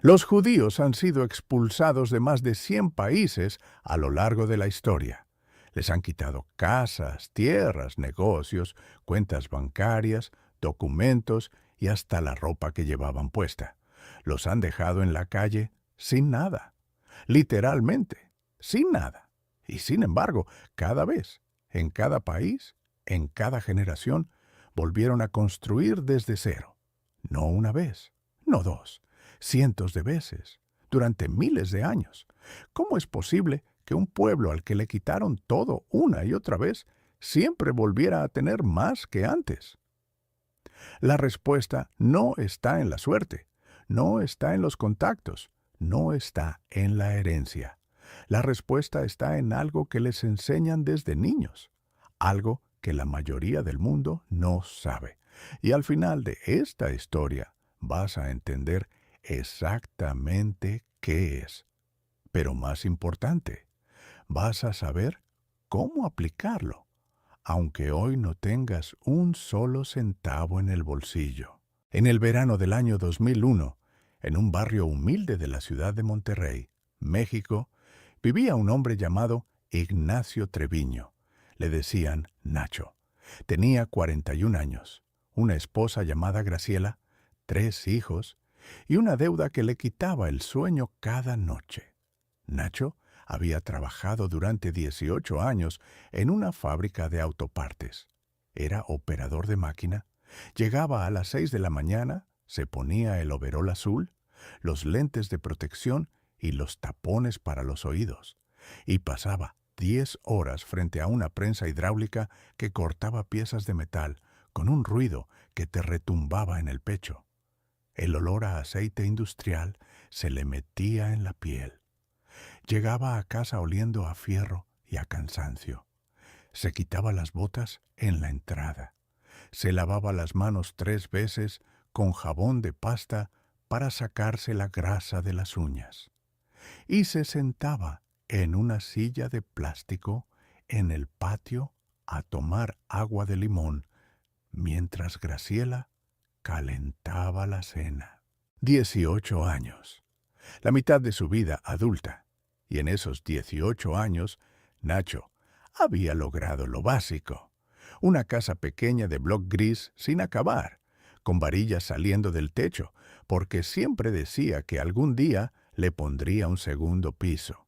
Los judíos han sido expulsados de más de 100 países a lo largo de la historia. Les han quitado casas, tierras, negocios, cuentas bancarias, documentos y hasta la ropa que llevaban puesta. Los han dejado en la calle sin nada, literalmente, sin nada. Y sin embargo, cada vez, en cada país, en cada generación, volvieron a construir desde cero. No una vez, no dos, cientos de veces, durante miles de años. ¿Cómo es posible que un pueblo al que le quitaron todo una y otra vez siempre volviera a tener más que antes? La respuesta no está en la suerte, no está en los contactos, no está en la herencia. La respuesta está en algo que les enseñan desde niños, algo que la mayoría del mundo no sabe. Y al final de esta historia vas a entender exactamente qué es. Pero más importante, vas a saber cómo aplicarlo, aunque hoy no tengas un solo centavo en el bolsillo. En el verano del año 2001, en un barrio humilde de la ciudad de Monterrey, México, vivía un hombre llamado Ignacio Treviño. Le decían Nacho. Tenía 41 años, una esposa llamada Graciela, 3 hijos y una deuda que le quitaba el sueño cada noche. Nacho había trabajado durante 18 años en una fábrica de autopartes. Era operador de máquina. Llegaba a las 6 de la mañana, se ponía el overol azul, los lentes de protección y los tapones para los oídos, y pasaba 10 horas frente a una prensa hidráulica que cortaba piezas de metal con un ruido que te retumbaba en el pecho. El olor a aceite industrial se le metía en la piel. Llegaba a casa oliendo a fierro y a cansancio. Se quitaba las botas en la entrada. Se lavaba las manos 3 veces con jabón de pasta para sacarse la grasa de las uñas. Y se sentaba en una silla de plástico en el patio a tomar agua de limón mientras Graciela calentaba la cena. 18 años, la mitad de su vida adulta. Y en esos 18 años, Nacho había logrado lo básico. Una casa pequeña de bloc gris sin acabar, con varillas saliendo del techo, porque siempre decía que algún día le pondría un segundo piso.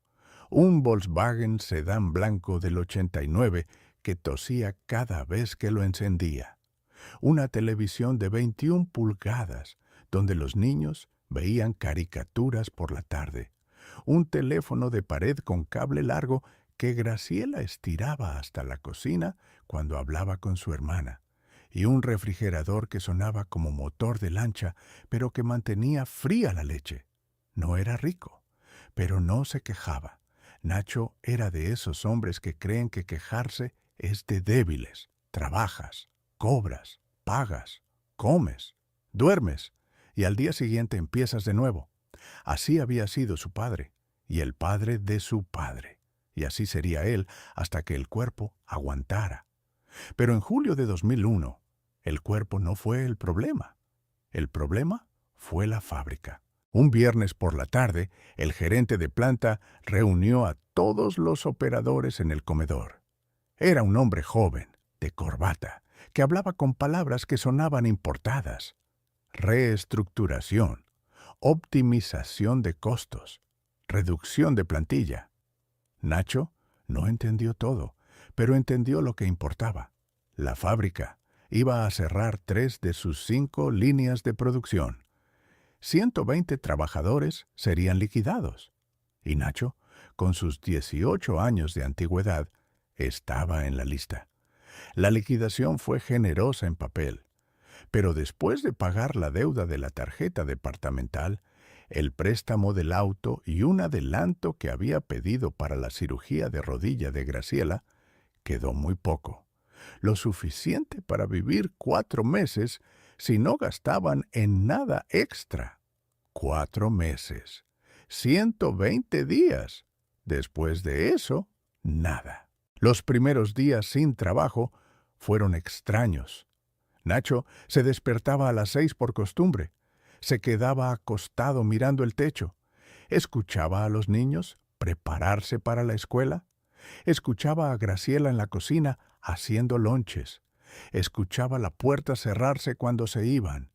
Un Volkswagen sedán blanco del 89 que tosía cada vez que lo encendía. Una televisión de 21 pulgadas, donde los niños veían caricaturas por la tarde. Un teléfono de pared con cable largo que Graciela estiraba hasta la cocina cuando hablaba con su hermana, y un refrigerador que sonaba como motor de lancha, pero que mantenía fría la leche. No era rico, pero no se quejaba. Nacho era de esos hombres que creen que quejarse es de débiles. Trabajas, cobras, pagas, comes, duermes, y al día siguiente empiezas de nuevo. Así había sido su padre, y el padre de su padre, y así sería él hasta que el cuerpo aguantara. Pero en julio de 2001, el cuerpo no fue el problema. El problema fue la fábrica. Un viernes por la tarde, el gerente de planta reunió a todos los operadores en el comedor. Era un hombre joven, de corbata, que hablaba con palabras que sonaban importadas. Reestructuración, optimización de costos, reducción de plantilla. Nacho no entendió todo, pero entendió lo que importaba. La fábrica iba a cerrar 3 de sus 5 líneas de producción. 120 trabajadores serían liquidados. Y Nacho, con sus 18 años de antigüedad, estaba en la lista. La liquidación fue generosa en papel, pero después de pagar la deuda de la tarjeta departamental, el préstamo del auto y un adelanto que había pedido para la cirugía de rodilla de Graciela, quedó muy poco. Lo suficiente para vivir 4 meses si no gastaban en nada extra. 4 meses. 120 días. Después de eso, nada. Los primeros días sin trabajo fueron extraños. Nacho se despertaba a las 6 por costumbre. Se quedaba acostado mirando el techo. Escuchaba a los niños prepararse para la escuela. Escuchaba a Graciela en la cocina haciendo lonches. Escuchaba la puerta cerrarse cuando se iban.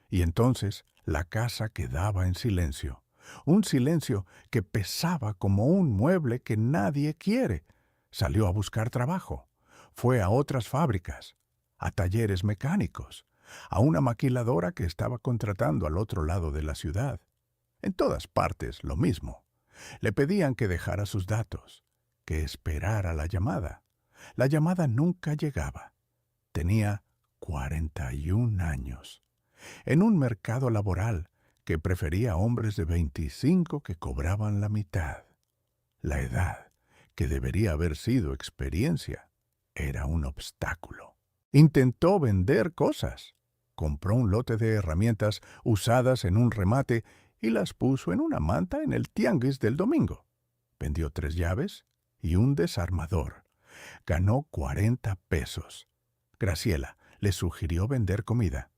Y entonces la casa quedaba en silencio. Un silencio que pesaba como un mueble que nadie quiere. Salió a buscar trabajo. Fue a otras fábricas, a talleres mecánicos, a una maquiladora que estaba contratando al otro lado de la ciudad. En todas partes lo mismo. Le pedían que dejara sus datos, que esperara la llamada. La llamada nunca llegaba. Tenía 41 años. En un mercado laboral que prefería hombres de 25 que cobraban la mitad. La edad, que debería haber sido experiencia, era un obstáculo. Intentó vender cosas. Compró un lote de herramientas usadas en un remate y las puso en una manta en el tianguis del domingo. Vendió 3 llaves y un desarmador. Ganó 40 pesos. Graciela le sugirió vender comida.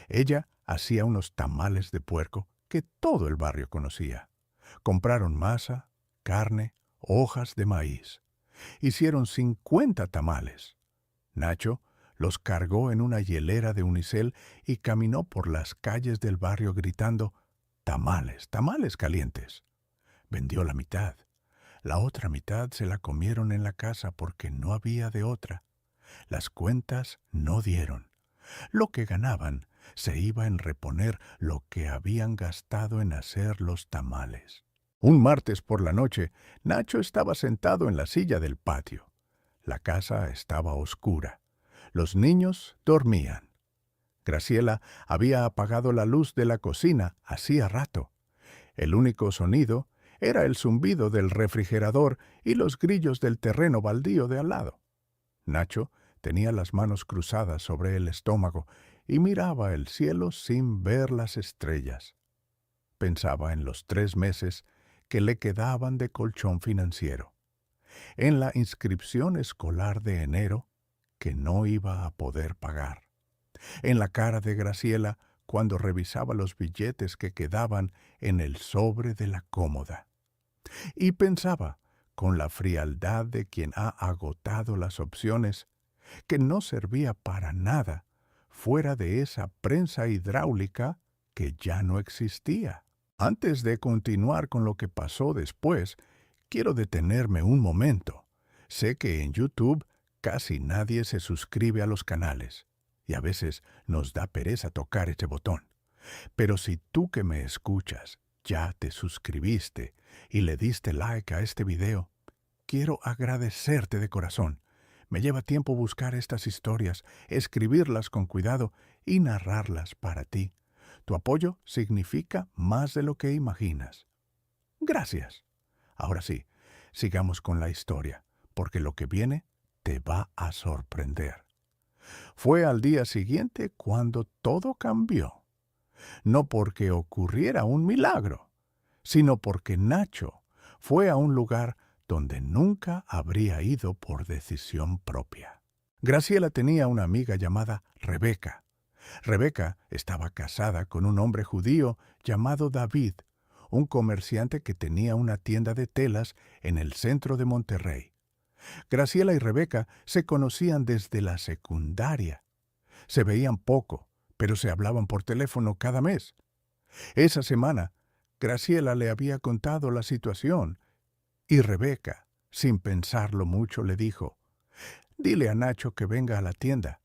Ella hacía unos tamales de puerco que todo el barrio conocía. Compraron masa, carne, hojas de maíz. Hicieron 50 tamales. Nacho los cargó en una hielera de unicel y caminó por las calles del barrio gritando: «Tamales, tamales calientes». Vendió la mitad. La otra mitad se la comieron en la casa porque no había de otra. Las cuentas no dieron. Lo que ganaban se iba en reponer lo que habían gastado en hacer los tamales. Un martes por la noche, Nacho estaba sentado en la silla del patio. La casa estaba oscura. Los niños dormían. Graciela había apagado la luz de la cocina hacía rato. El único sonido era el zumbido del refrigerador y los grillos del terreno baldío de al lado. Nacho tenía las manos cruzadas sobre el estómago y miraba el cielo sin ver las estrellas. Pensaba en los 3 meses que le quedaban de colchón financiero, en la inscripción escolar de enero que no iba a poder pagar, en la cara de Graciela cuando revisaba los billetes que quedaban en el sobre de la cómoda. Y pensaba, con la frialdad de quien ha agotado las opciones, que no servía para nada fuera de esa prensa hidráulica que ya no existía. Antes de continuar con lo que pasó después, quiero detenerme un momento. Sé que en YouTube casi nadie se suscribe a los canales, y a veces nos da pereza tocar ese botón. Pero si tú que me escuchas ya te suscribiste y le diste like a este video, quiero agradecerte de corazón. Me lleva tiempo buscar estas historias, escribirlas con cuidado y narrarlas para ti. Tu apoyo significa más de lo que imaginas. Gracias. Ahora sí, sigamos con la historia, porque lo que viene te va a sorprender. Fue al día siguiente cuando todo cambió. No porque ocurriera un milagro, sino porque Nacho fue a un lugar donde nunca habría ido por decisión propia. Graciela tenía una amiga llamada Rebeca. Rebeca estaba casada con un hombre judío llamado David, un comerciante que tenía una tienda de telas en el centro de Monterrey. Graciela y Rebeca se conocían desde la secundaria. Se veían poco, pero se hablaban por teléfono cada mes. Esa semana, Graciela le había contado la situación y Rebeca, sin pensarlo mucho, le dijo: «Dile a Nacho que venga a la tienda.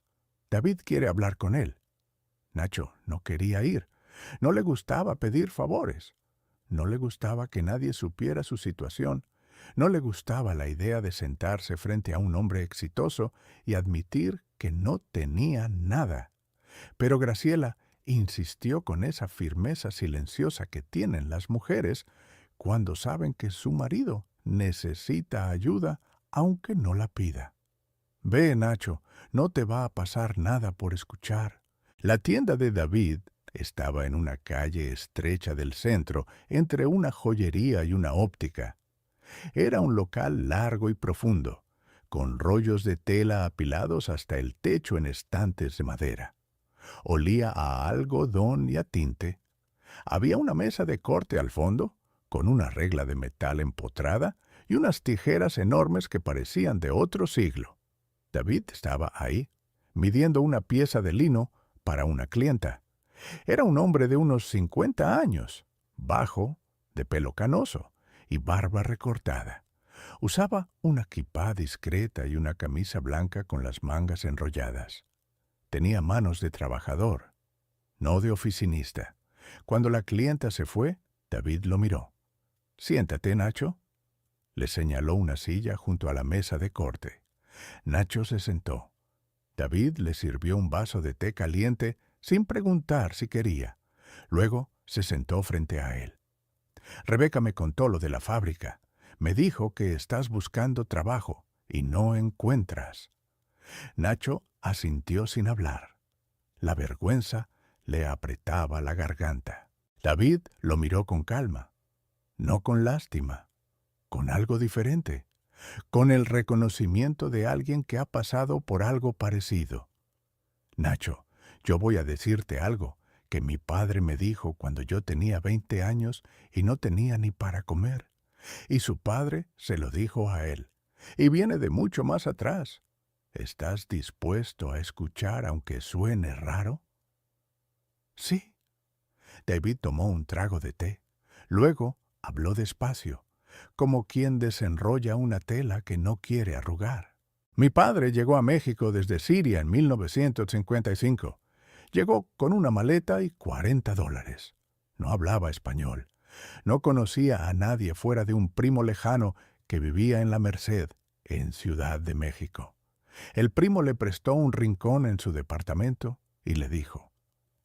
David quiere hablar con él». Nacho no quería ir. No le gustaba pedir favores. No le gustaba que nadie supiera su situación. No le gustaba la idea de sentarse frente a un hombre exitoso y admitir que no tenía nada. Pero Graciela insistió con esa firmeza silenciosa que tienen las mujeres cuando saben que su marido necesita ayuda aunque no la pida. «Ve, Nacho, no te va a pasar nada por escuchar». La tienda de David estaba en una calle estrecha del centro, entre una joyería y una óptica. Era un local largo y profundo, con rollos de tela apilados hasta el techo en estantes de madera. Olía a algodón y a tinte. Había una mesa de corte al fondo, con una regla de metal empotrada y unas tijeras enormes que parecían de otro siglo. David estaba ahí, midiendo una pieza de lino para una clienta. Era un hombre de unos 50 años, bajo, de pelo canoso y barba recortada. Usaba una quipá discreta y una camisa blanca con las mangas enrolladas. Tenía manos de trabajador, no de oficinista. Cuando la clienta se fue, David lo miró. «Siéntate, Nacho». Le señaló una silla junto a la mesa de corte. Nacho se sentó. David le sirvió un vaso de té caliente sin preguntar si quería. Luego se sentó frente a él. «Rebeca me contó lo de la fábrica. Me dijo que estás buscando trabajo y no encuentras». Nacho asintió sin hablar. La vergüenza le apretaba la garganta. David lo miró con calma, no con lástima, con algo diferente, con el reconocimiento de alguien que ha pasado por algo parecido. «Nacho, yo voy a decirte algo que mi padre me dijo cuando yo tenía 20 años y no tenía ni para comer. Y su padre se lo dijo a él. Y viene de mucho más atrás. ¿Estás dispuesto a escuchar aunque suene raro?» «Sí». David tomó un trago de té. Luego habló despacio, como quien desenrolla una tela que no quiere arrugar. «Mi padre llegó a México desde Siria en 1955. Llegó con una maleta y $40. No hablaba español. No conocía a nadie fuera de un primo lejano que vivía en La Merced, en Ciudad de México. El primo le prestó un rincón en su departamento y le dijo: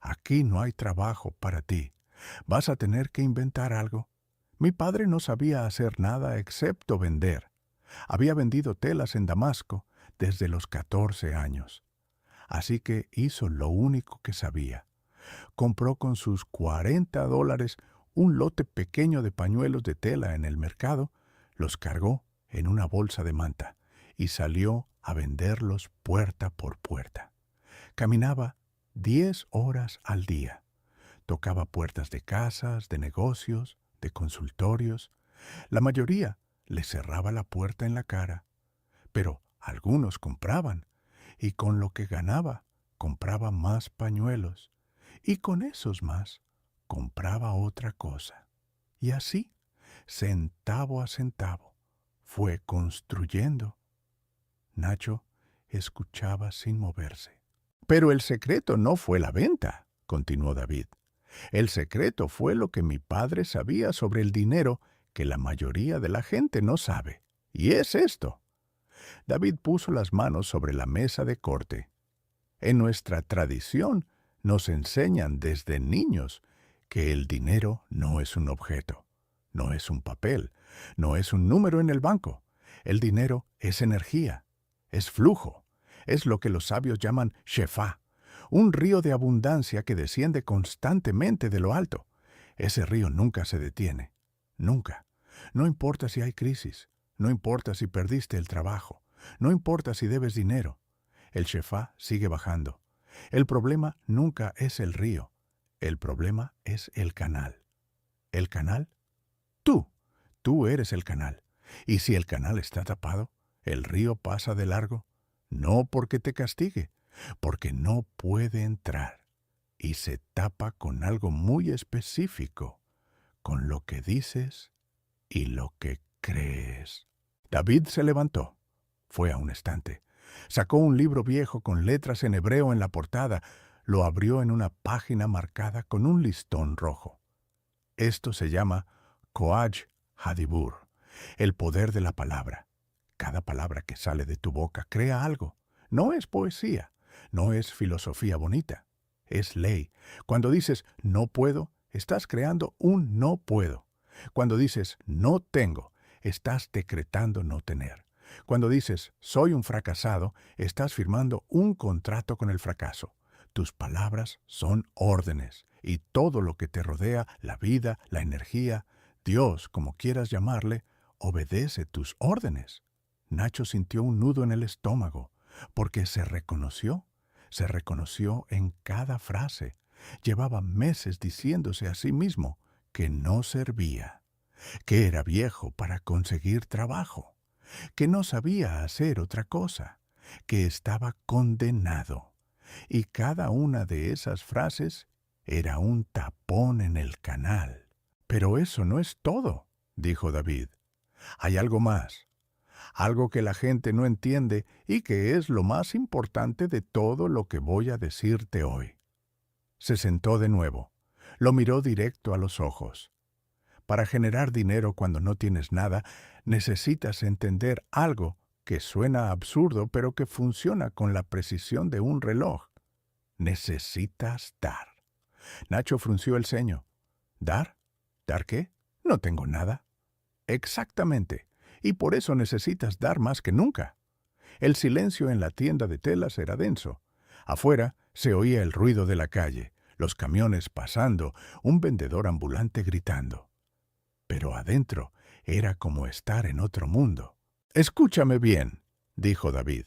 «Aquí no hay trabajo para ti. Vas a tener que inventar algo». Mi padre no sabía hacer nada excepto vender. Había vendido telas en Damasco desde los 14 años. Así que hizo lo único que sabía. Compró con sus $40 un lote pequeño de pañuelos de tela en el mercado, los cargó en una bolsa de manta y salió a venderlos puerta por puerta. Caminaba 10 horas al día. Tocaba puertas de casas, de negocios, de consultorios. La mayoría le cerraba la puerta en la cara, pero algunos compraban, y con lo que ganaba compraba más pañuelos, y con esos más compraba otra cosa. Y así, centavo a centavo, fue construyendo. Nacho escuchaba sin moverse. «Pero el secreto no fue la venta», continuó David. «El secreto fue lo que mi padre sabía sobre el dinero que la mayoría de la gente no sabe. Y es esto». David puso las manos sobre la mesa de corte. «En nuestra tradición nos enseñan desde niños que el dinero no es un objeto, no es un papel, no es un número en el banco. El dinero es energía, es flujo, es lo que los sabios llaman shefá, un río de abundancia que desciende constantemente de lo alto. Ese río nunca se detiene, nunca. No importa si hay crisis, no importa si perdiste el trabajo, no importa si debes dinero. El shefá sigue bajando. El problema nunca es el río, el problema es el canal. ¿El canal? Tú eres el canal. Y si el canal está tapado, el río pasa de largo, no porque te castigue, porque no puede entrar. Y se tapa con algo muy específico, con lo que dices y lo que crees». David se levantó. Fue a un estante. Sacó un libro viejo con letras en hebreo en la portada. Lo abrió en una página marcada con un listón rojo. Esto se llama Koach Hadibur, el poder de la palabra. Cada palabra que sale de tu boca crea algo. No es poesía, no es filosofía bonita, es ley. Cuando dices no puedo, estás creando un no puedo. Cuando dices no tengo, estás decretando no tener. Cuando dices soy un fracasado, estás firmando un contrato con el fracaso. Tus palabras son órdenes, y todo lo que te rodea, la vida, la energía, Dios, como quieras llamarle, obedece tus órdenes. Nacho sintió un nudo en el estómago, porque se reconoció en cada frase, Llevaba meses diciéndose a sí mismo que no servía, que era viejo para conseguir trabajo, que no sabía hacer otra cosa, que estaba condenado. Y cada una de esas frases era un tapón en el canal. Pero eso no es todo, dijo David. Hay algo más, algo que la gente no entiende y que es lo más importante de todo lo que voy a decirte hoy. Se sentó de nuevo, lo miró directo a los ojos. Para generar dinero cuando no tienes nada, necesitas entender algo que suena absurdo pero que funciona con la precisión de un reloj. Necesitas dar. Nacho frunció el ceño. ¿Dar? ¿Dar qué? No tengo nada. Exactamente. Y por eso necesitas dar más que nunca. El silencio en la tienda de telas era denso. Afuera se oía el ruido de la calle, los camiones pasando, un vendedor ambulante gritando. Pero adentro era como estar en otro mundo. Escúchame bien, dijo David.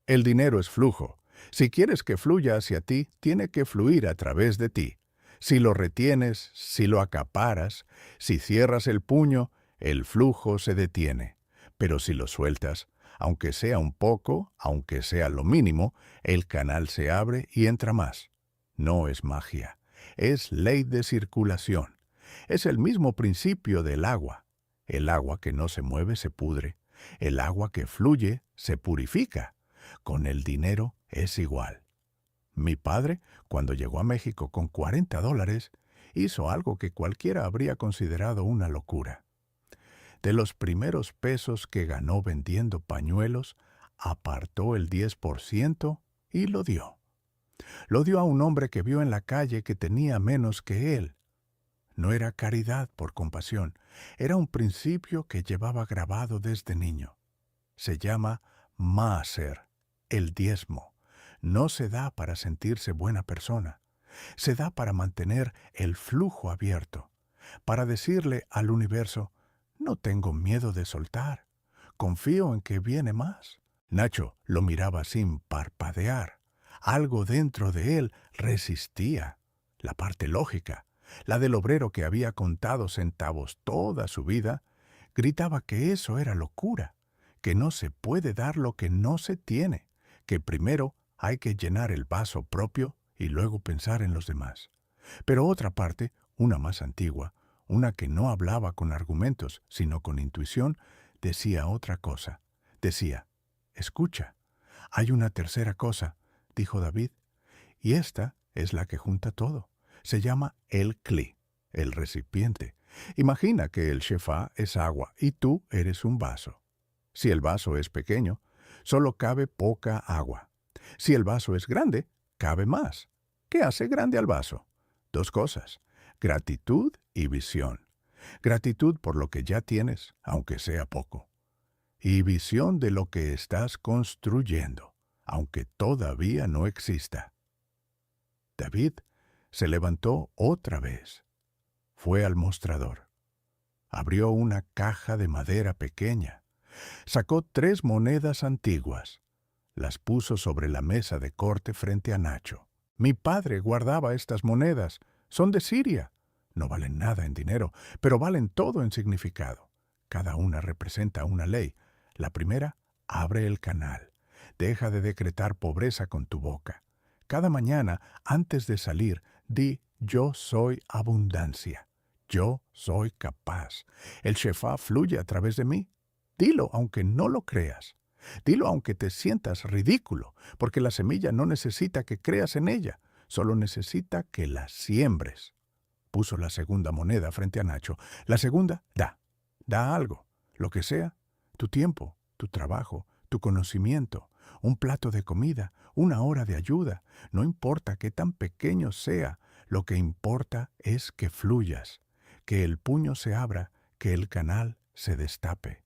El dinero es flujo. Si quieres que fluya hacia ti, tiene que fluir a través de ti. Si lo retienes, si lo acaparas, si cierras el puño, el flujo se detiene. Pero si lo sueltas, aunque sea un poco, aunque sea lo mínimo, el canal se abre y entra más. No es magia, es ley de circulación. Es el mismo principio del agua. El agua que no se mueve se pudre. El agua que fluye se purifica. Con el dinero es igual. Mi padre, cuando llegó a México con $40, hizo algo que cualquiera habría considerado una locura. De los primeros pesos que ganó vendiendo pañuelos, apartó el 10% y lo dio. Lo dio a un hombre que vio en la calle que tenía menos que él. No era caridad por compasión, era un principio que llevaba grabado desde niño. Se llama maaser, el diezmo. No se da para sentirse buena persona. Se da para mantener el flujo abierto, para decirle al universo, no tengo miedo de soltar, confío en que viene más. Nacho lo miraba sin parpadear. Algo dentro de él resistía. La parte lógica, la del obrero que había contado centavos toda su vida, gritaba que eso era locura, que no se puede dar lo que no se tiene, que primero hay que llenar el vaso propio y luego pensar en los demás. Pero otra parte, una más antigua, una que no hablaba con argumentos, sino con intuición, decía otra cosa. Decía, escucha, hay una tercera cosa, dijo David, y esta es la que junta todo. Se llama el cli, el recipiente. Imagina que el shefá es agua y tú eres un vaso. Si el vaso es pequeño, solo cabe poca agua. Si el vaso es grande, cabe más. ¿Qué hace grande al vaso? Dos cosas, gratitud y visión. Gratitud por lo que ya tienes, aunque sea poco. Y visión de lo que estás construyendo, aunque todavía no exista. David se levantó otra vez. Fue al mostrador. Abrió una caja de madera pequeña. Sacó 3 monedas antiguas. Las puso sobre la mesa de corte frente a Nacho. Mi padre guardaba estas monedas. Son de Siria. No valen nada en dinero, pero valen todo en significado. Cada una representa una ley. La primera, abre el canal. Deja de decretar pobreza con tu boca. Cada mañana, antes de salir, di, yo soy abundancia. Yo soy capaz. El shefá fluye a través de mí. Dilo aunque no lo creas. Dilo aunque te sientas ridículo, porque la semilla no necesita que creas en ella, solo necesita que la siembres. Puso la segunda moneda frente a Nacho. La segunda, da algo, lo que sea, tu tiempo, tu trabajo, tu conocimiento, un plato de comida, una hora de ayuda. No importa qué tan pequeño sea, lo que importa es que fluyas, que el puño se abra, que el canal se destape.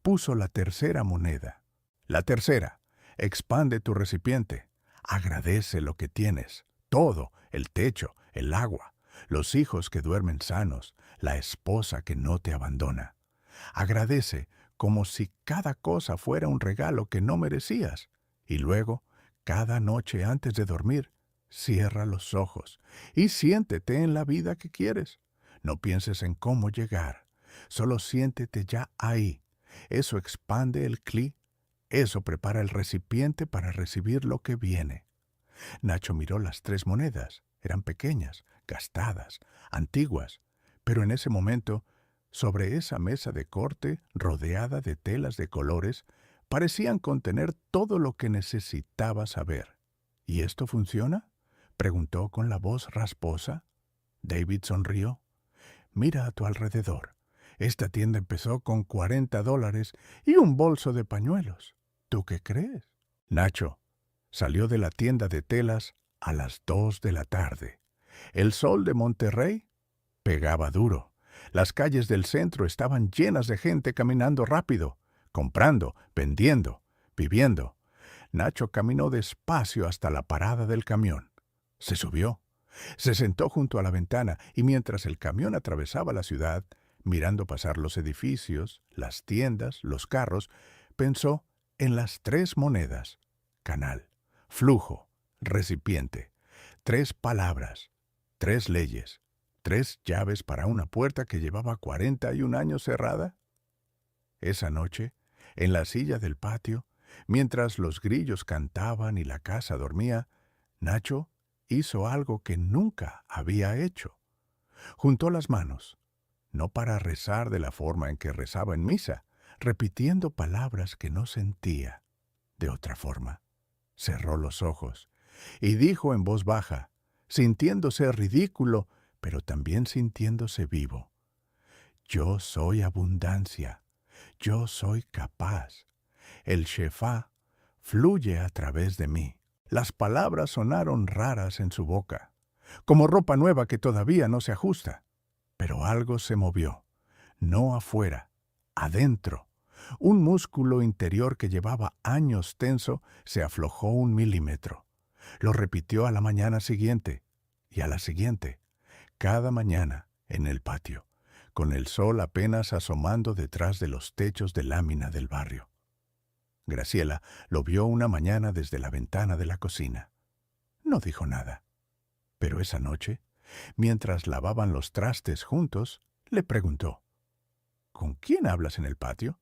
Puso la tercera moneda. La tercera, expande tu recipiente. Agradece lo que tienes, todo, el techo, el agua, los hijos que duermen sanos, la esposa que no te abandona. Agradece como si cada cosa fuera un regalo que no merecías. Y luego, cada noche antes de dormir, Cierra los ojos y siéntete en la vida que quieres. No pienses en cómo llegar. Solo siéntete ya ahí. Eso expande el cli. Eso prepara el recipiente para recibir lo que viene. Nacho miró las 3 monedas. Eran pequeñas, gastadas, antiguas. Pero en ese momento, sobre esa mesa de corte, rodeada de telas de colores, parecían contener todo lo que necesitaba saber. ¿Y esto funciona?, preguntó con la voz rasposa. David sonrió. Mira a tu alrededor. Esta tienda empezó con $40 y un bolso de pañuelos. ¿Tú qué crees? Nacho salió de la tienda de telas a las 2 de la tarde. El sol de Monterrey pegaba duro. Las calles del centro estaban llenas de gente caminando rápido, comprando, vendiendo, viviendo. Nacho caminó despacio hasta la parada del camión. Se subió. Se sentó junto a la ventana y mientras el camión atravesaba la ciudad, mirando pasar los edificios, las tiendas, los carros, pensó en las 3 monedas: canal, flujo, recipiente. 3 palabras, 3 leyes, 3 llaves para una puerta que llevaba 41 años cerrada. Esa noche, en la silla del patio, mientras los grillos cantaban y la casa dormía, Nacho hizo algo que nunca había hecho. Juntó las manos, no para rezar de la forma en que rezaba en misa, repitiendo palabras que no sentía. De otra forma, cerró los ojos y dijo en voz baja, sintiéndose ridículo, pero también sintiéndose vivo: yo soy abundancia, yo soy capaz. El Shefá fluye a través de mí. Las palabras sonaron raras en su boca, como ropa nueva que todavía no se ajusta. Pero algo se movió, no afuera, adentro. Un músculo interior que llevaba años tenso se aflojó 1 milímetro. Lo repitió a la mañana siguiente y a la siguiente, cada mañana en el patio, con el sol apenas asomando detrás de los techos de lámina del barrio. Graciela lo vio una mañana desde la ventana de la cocina. No dijo nada. Pero esa noche, mientras lavaban los trastes juntos, le preguntó: ¿con quién hablas en el patio?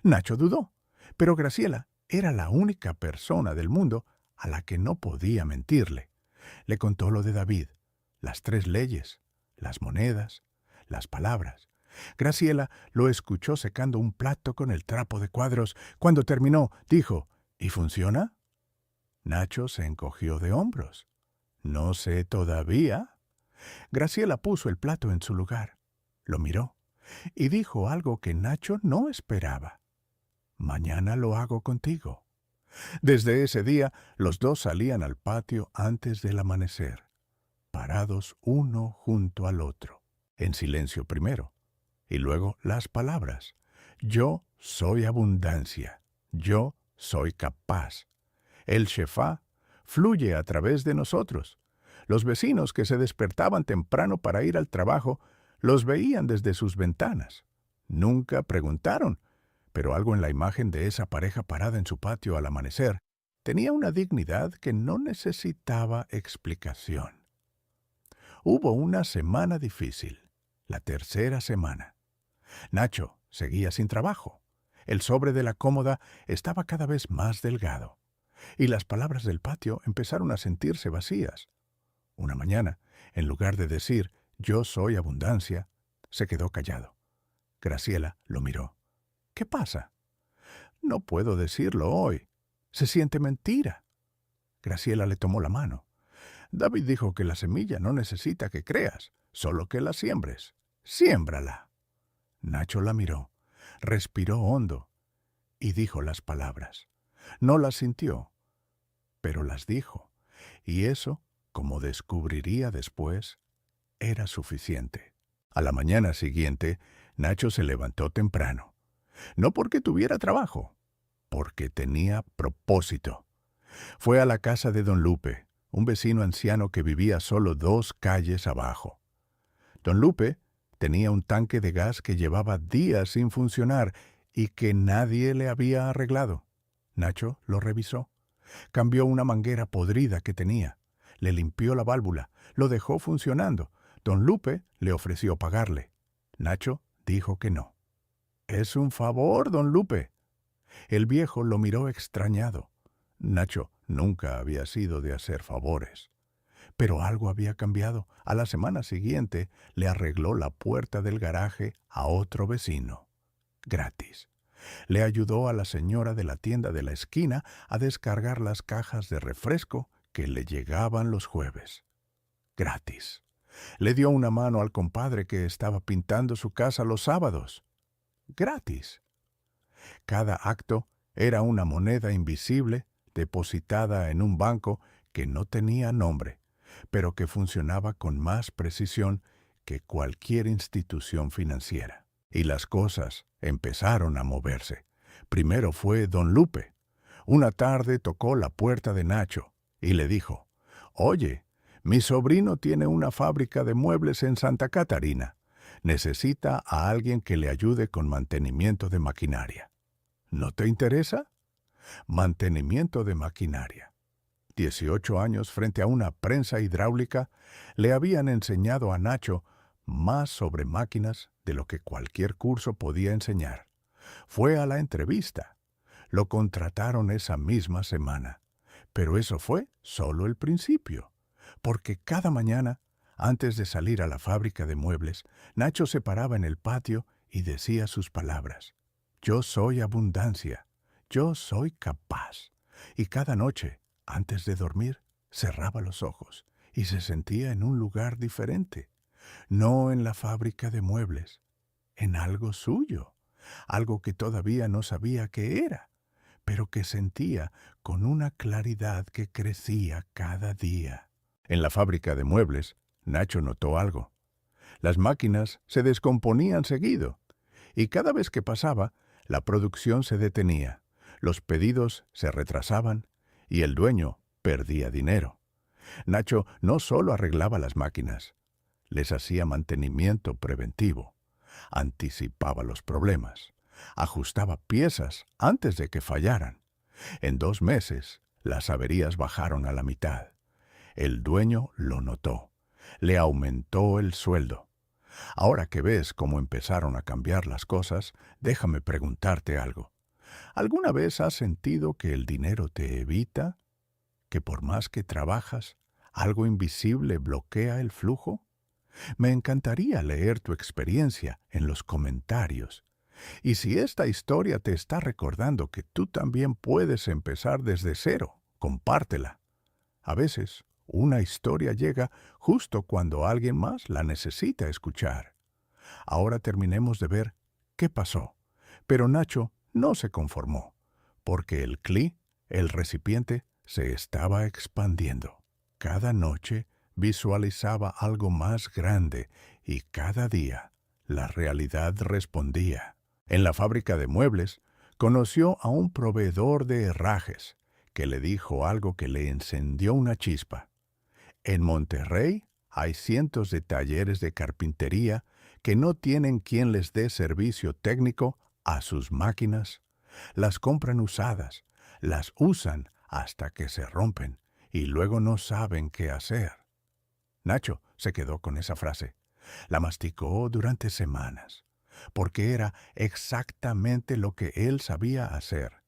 Nacho dudó, pero Graciela era la única persona del mundo a la que no podía mentirle. Le contó lo de David, las 3 leyes, las monedas, las palabras. Graciela lo escuchó secando un plato con el trapo de cuadros. Cuando terminó, dijo: ¿y funciona? Nacho se encogió de hombros. No sé todavía. Graciela puso el plato en su lugar, lo miró y dijo algo que Nacho no esperaba: mañana lo hago contigo. Desde ese día, los dos salían al patio antes del amanecer, parados uno junto al otro, en silencio primero, y luego las palabras: yo soy abundancia, yo soy capaz. El Shefá fluye a través de nosotros. Los vecinos que se despertaban temprano para ir al trabajo los veían desde sus ventanas. Nunca preguntaron, pero algo en la imagen de esa pareja parada en su patio al amanecer tenía una dignidad que no necesitaba explicación. Hubo una semana difícil, la tercera semana. Nacho seguía sin trabajo. El sobre de la cómoda estaba cada vez más delgado, y las palabras del patio empezaron a sentirse vacías. Una mañana, en lugar de decir «yo soy abundancia», se quedó callado. Graciela lo miró. «¿Qué pasa?» «No puedo decirlo hoy. Se siente mentira». Graciela le tomó la mano. «David dijo que la semilla no necesita que creas, solo que la siembres. Siémbrala». Nacho la miró, respiró hondo y dijo las palabras. No las sintió, pero las dijo, y eso, como descubriría después, era suficiente. A la mañana siguiente, Nacho se levantó temprano. No porque tuviera trabajo, porque tenía propósito. Fue a la casa de don Lupe, un vecino anciano que vivía solo 2 calles abajo. Don Lupe tenía un tanque de gas que llevaba días sin funcionar y que nadie le había arreglado. Nacho lo revisó. Cambió una manguera podrida que tenía. Le limpió la válvula, lo dejó funcionando. Don Lupe le ofreció pagarle. Nacho dijo que no. «Es un favor, don Lupe». El viejo lo miró extrañado. Nacho nunca había sido de hacer favores. Pero algo había cambiado. A la semana siguiente le arregló la puerta del garaje a otro vecino. Gratis. Le ayudó a la señora de la tienda de la esquina a descargar las cajas de refresco que le llegaban los jueves. Gratis. Le dio una mano al compadre que estaba pintando su casa los sábados. Gratis. Cada acto era una moneda invisible depositada en un banco que no tenía nombre, pero que funcionaba con más precisión que cualquier institución financiera. Y las cosas empezaron a moverse. Primero fue don Lupe. Una tarde tocó la puerta de Nacho y le dijo: «Oye, mi sobrino tiene una fábrica de muebles en Santa Catarina. Necesita a alguien que le ayude con mantenimiento de maquinaria. ¿No te interesa?» Mantenimiento de maquinaria. 18 años frente a una prensa hidráulica le habían enseñado a Nacho más sobre máquinas de lo que cualquier curso podía enseñar. Fue a la entrevista. Lo contrataron esa misma semana. Pero eso fue solo el principio, porque cada mañana, antes de salir a la fábrica de muebles, Nacho se paraba en el patio y decía sus palabras: «Yo soy abundancia, yo soy capaz». Y cada noche, antes de dormir, cerraba los ojos y se sentía en un lugar diferente. No en la fábrica de muebles, en algo suyo, algo que todavía no sabía qué era, pero que sentía con una claridad que crecía cada día. En la fábrica de muebles, Nacho notó algo. Las máquinas se descomponían seguido, y cada vez que pasaba, la producción se detenía, los pedidos se retrasaban y el dueño perdía dinero. Nacho no solo arreglaba las máquinas, les hacía mantenimiento preventivo, anticipaba los problemas, ajustaba piezas antes de que fallaran. En 2 meses, las averías bajaron a la mitad. El dueño lo notó, le aumentó el sueldo. Ahora que ves cómo empezaron a cambiar las cosas, déjame preguntarte algo. ¿Alguna vez has sentido que el dinero te evita? ¿Que por más que trabajas, algo invisible bloquea el flujo? Me encantaría leer tu experiencia en los comentarios. Y si esta historia te está recordando que tú también puedes empezar desde cero, compártela. A veces, una historia llega justo cuando alguien más la necesita escuchar. Ahora terminemos de ver qué pasó. Pero Nacho no se conformó, porque el CLI, el recipiente, se estaba expandiendo. Cada noche visualizaba algo más grande y cada día la realidad respondía. En la fábrica de muebles, conoció a un proveedor de herrajes que le dijo algo que le encendió una chispa. En Monterrey hay cientos de talleres de carpintería que no tienen quien les dé servicio técnico a sus máquinas. Las compran usadas, las usan hasta que se rompen y luego no saben qué hacer. Nacho se quedó con esa frase. La masticó durante semanas, porque era exactamente lo que él sabía hacer: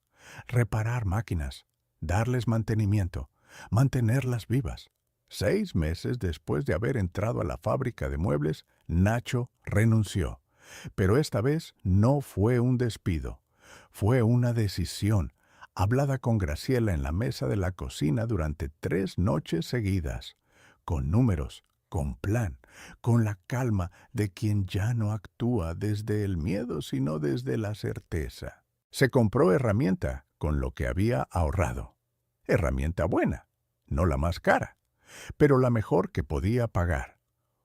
reparar máquinas, darles mantenimiento, mantenerlas vivas. 6 meses después de haber entrado a la fábrica de muebles, Nacho renunció. Pero esta vez no fue un despido, fue una decisión, hablada con Graciela en la mesa de la cocina durante 3 noches seguidas, con números, con plan, con la calma de quien ya no actúa desde el miedo sino desde la certeza. Se compró herramienta con lo que había ahorrado. Herramienta buena, no la más cara, pero la mejor que podía pagar.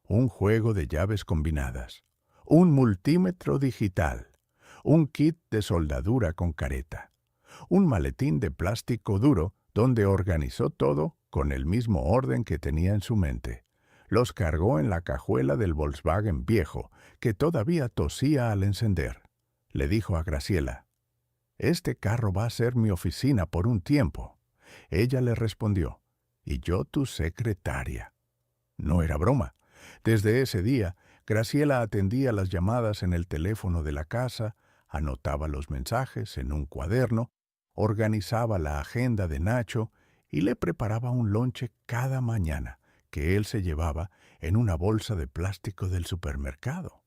Un juego de llaves combinadas, un multímetro digital, un kit de soldadura con careta, un maletín de plástico duro donde organizó todo con el mismo orden que tenía en su mente. Los cargó en la cajuela del Volkswagen viejo, que todavía tosía al encender. Le dijo a Graciela: «Este carro va a ser mi oficina por un tiempo». Ella le respondió: y yo tu secretaria. No era broma. Desde ese día, Graciela atendía las llamadas en el teléfono de la casa, anotaba los mensajes en un cuaderno, organizaba la agenda de Nacho y le preparaba un lonche cada mañana que él se llevaba en una bolsa de plástico del supermercado.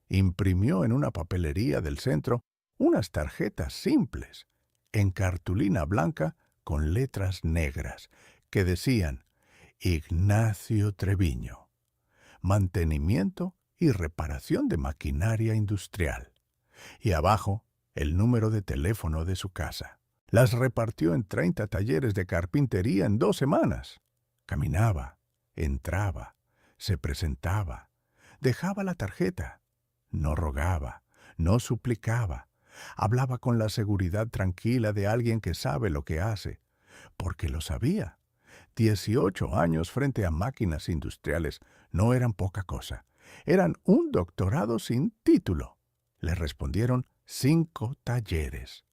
Imprimió en una papelería del centro unas tarjetas simples, en cartulina blanca con letras negras, que decían Ignacio Treviño, mantenimiento y reparación de maquinaria industrial, y abajo el número de teléfono de su casa. Las repartió en 30 talleres de carpintería en 2 semanas. Caminaba, entraba, se presentaba, dejaba la tarjeta. No rogaba, no suplicaba. Hablaba con la seguridad tranquila de alguien que sabe lo que hace, porque lo sabía. 18 años frente a máquinas industriales no eran poca cosa. Eran un doctorado sin título. Le respondieron 5 talleres.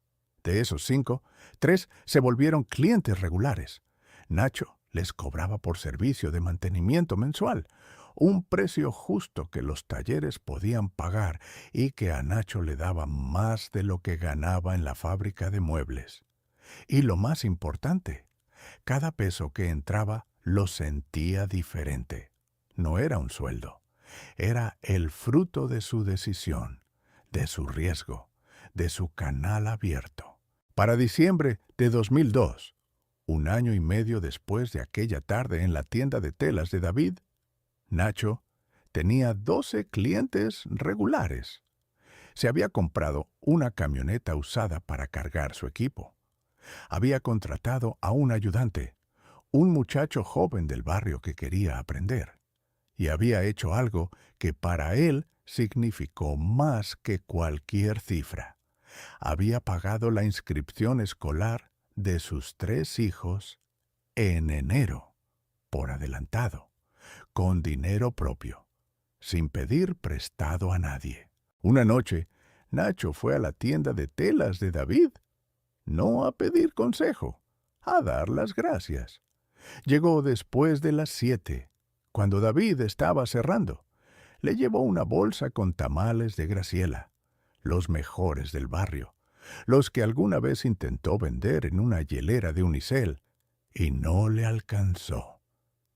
De esos 5, 3 se volvieron clientes regulares. Nacho les cobraba por servicio de mantenimiento mensual, un precio justo que los talleres podían pagar y que a Nacho le daba más de lo que ganaba en la fábrica de muebles. Y lo más importante, cada peso que entraba lo sentía diferente. No era un sueldo, era el fruto de su decisión, de su riesgo, de su canal abierto. Para diciembre de 2002, 1 año y medio después de aquella tarde en la tienda de telas de David, Nacho tenía 12 clientes regulares. Se había comprado una camioneta usada para cargar su equipo. Había contratado a un ayudante, un muchacho joven del barrio que quería aprender, y había hecho algo que para él significó más que cualquier cifra. Había pagado la inscripción escolar de sus 3 hijos en enero, por adelantado, con dinero propio, sin pedir prestado a nadie. Una noche, Nacho fue a la tienda de telas de David, no a pedir consejo, a dar las gracias. Llegó después de las 7, cuando David estaba cerrando. Le llevó una bolsa con tamales de Graciela, los mejores del barrio, los que alguna vez intentó vender en una hielera de unicel, y no le alcanzó.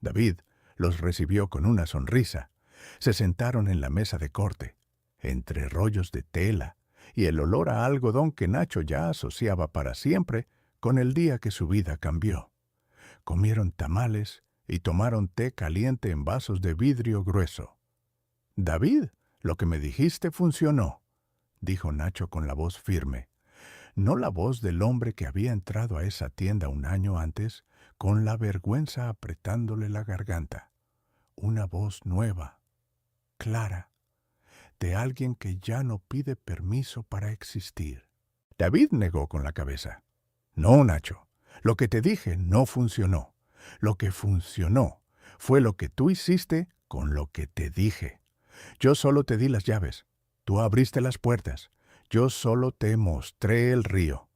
David los recibió con una sonrisa. Se sentaron en la mesa de corte, entre rollos de tela y el olor a algodón que Nacho ya asociaba para siempre con el día que su vida cambió. Comieron tamales y tomaron té caliente en vasos de vidrio grueso. «David, lo que me dijiste funcionó», dijo Nacho con la voz firme. No la voz del hombre que había entrado a esa tienda 1 año antes, con la vergüenza apretándole la garganta. Una voz nueva, clara, de alguien que ya no pide permiso para existir. David negó con la cabeza. «No, Nacho, lo que te dije no funcionó. Lo que funcionó fue lo que tú hiciste con lo que te dije. Yo solo te di las llaves. Tú abriste las puertas. Yo solo te mostré el río.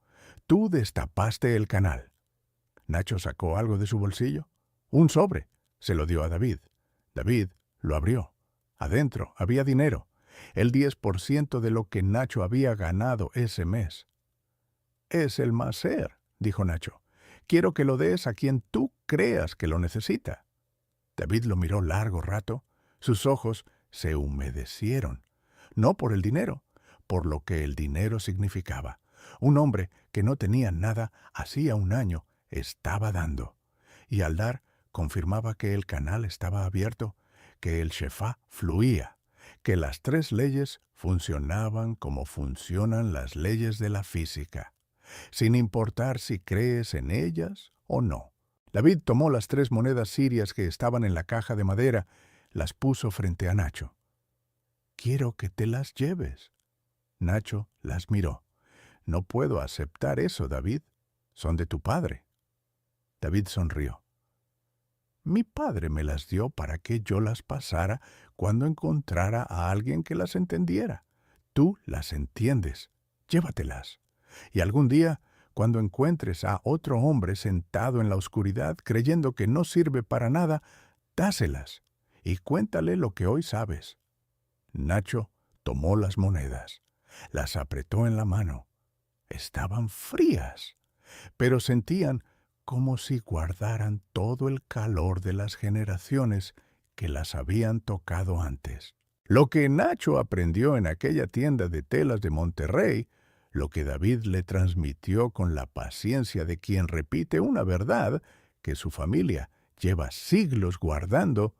Tú destapaste el canal». Nacho sacó algo de su bolsillo. Un sobre. Se lo dio a David. David lo abrió. Adentro había dinero. El 10% de lo que Nacho había ganado ese mes. «Es el máser», dijo Nacho. «Quiero que lo des a quien tú creas que lo necesita». David lo miró largo rato. Sus ojos se humedecieron. No por el dinero, por lo que el dinero significaba. Un hombre que no tenía nada hacía 1 año estaba dando. Y al dar, confirmaba que el canal estaba abierto, que el Shefá fluía, que las 3 leyes funcionaban como funcionan las leyes de la física, sin importar si crees en ellas o no. David tomó las 3 monedas sirias que estaban en la caja de madera, las puso frente a Nacho. «Quiero que te las lleves». Nacho las miró. «No puedo aceptar eso, David. Son de tu padre». David sonrió. «Mi padre me las dio para que yo las pasara cuando encontrara a alguien que las entendiera. Tú las entiendes. Llévatelas. Y algún día, Cuando encuentres a otro hombre sentado en la oscuridad creyendo que no sirve para nada, dáselas y cuéntale lo que hoy sabes. Nacho tomó las monedas, las apretó en la mano. Estaban frías, pero sentían como si guardaran todo el calor de las generaciones que las habían tocado antes. Lo que Nacho aprendió en aquella tienda de telas de Monterrey, lo que David le transmitió con la paciencia de quien repite una verdad que su familia lleva siglos guardando,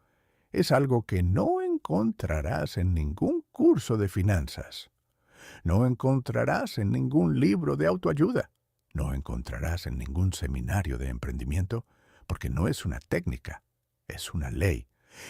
es algo que no encontrarás en ningún curso de finanzas. No encontrarás en ningún libro de autoayuda. No encontrarás en ningún seminario de emprendimiento, porque no es una técnica, es una ley.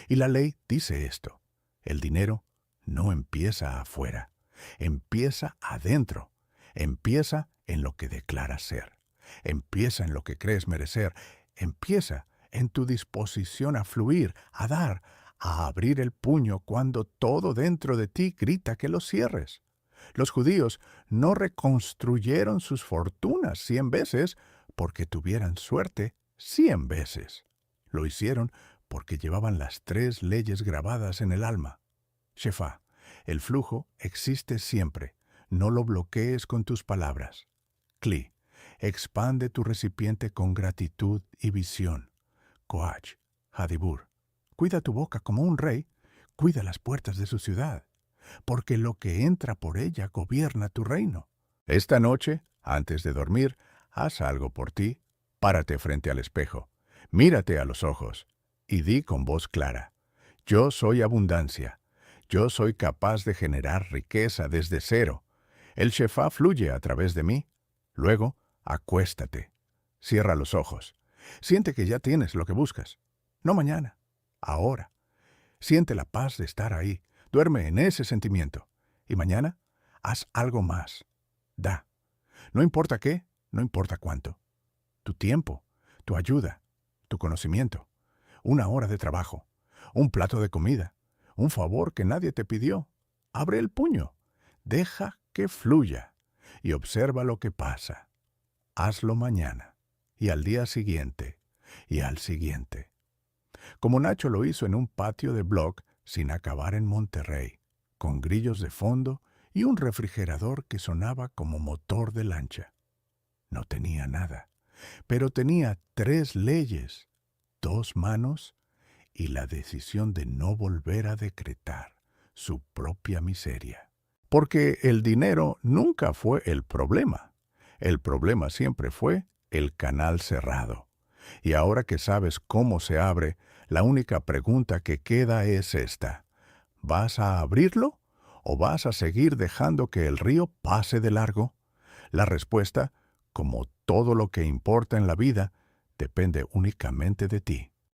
Y la ley dice esto: el dinero no empieza afuera, empieza adentro, empieza en lo que declaras ser, empieza en lo que crees merecer, empieza en tu disposición a fluir, a dar, a abrir el puño cuando todo dentro de ti grita que lo cierres. Los judíos no reconstruyeron sus fortunas 100 veces porque tuvieran suerte 100 veces. Lo hicieron porque llevaban las 3 leyes grabadas en el alma. Shefá, el flujo existe siempre. No lo bloquees con tus palabras. Kli, expande tu recipiente con gratitud y visión. Coach, Hadibur, cuida tu boca como un rey, cuida las puertas de su ciudad, porque lo que entra por ella gobierna tu reino. Esta noche, antes de dormir, haz algo por ti. Párate frente al espejo, mírate a los ojos y di con voz clara: yo soy abundancia, yo soy capaz de generar riqueza desde cero. El Shefá fluye a través de mí. Luego, acuéstate, cierra los ojos, siente que ya tienes lo que buscas. No mañana, ahora. Siente la paz de estar ahí. Duerme en ese sentimiento. Y mañana, haz algo más. Da. No importa qué, no importa cuánto. Tu tiempo, tu ayuda, tu conocimiento, 1 hora de trabajo, un plato de comida, un favor que nadie te pidió. Abre el puño. Deja que fluya y observa lo que pasa. Hazlo mañana y al día siguiente y al siguiente. Como Nacho lo hizo en un patio de bloc sin acabar en Monterrey, con grillos de fondo y un refrigerador que sonaba como motor de lancha. No tenía nada, pero tenía 3 leyes, 2 manos y la decisión de no volver a decretar su propia miseria. Porque el dinero nunca fue el problema. El problema siempre fue el canal cerrado. Y ahora que sabes cómo se abre, la única pregunta que queda es esta: ¿vas a abrirlo o vas a seguir dejando que el río pase de largo? La respuesta, como todo lo que importa en la vida, depende únicamente de ti.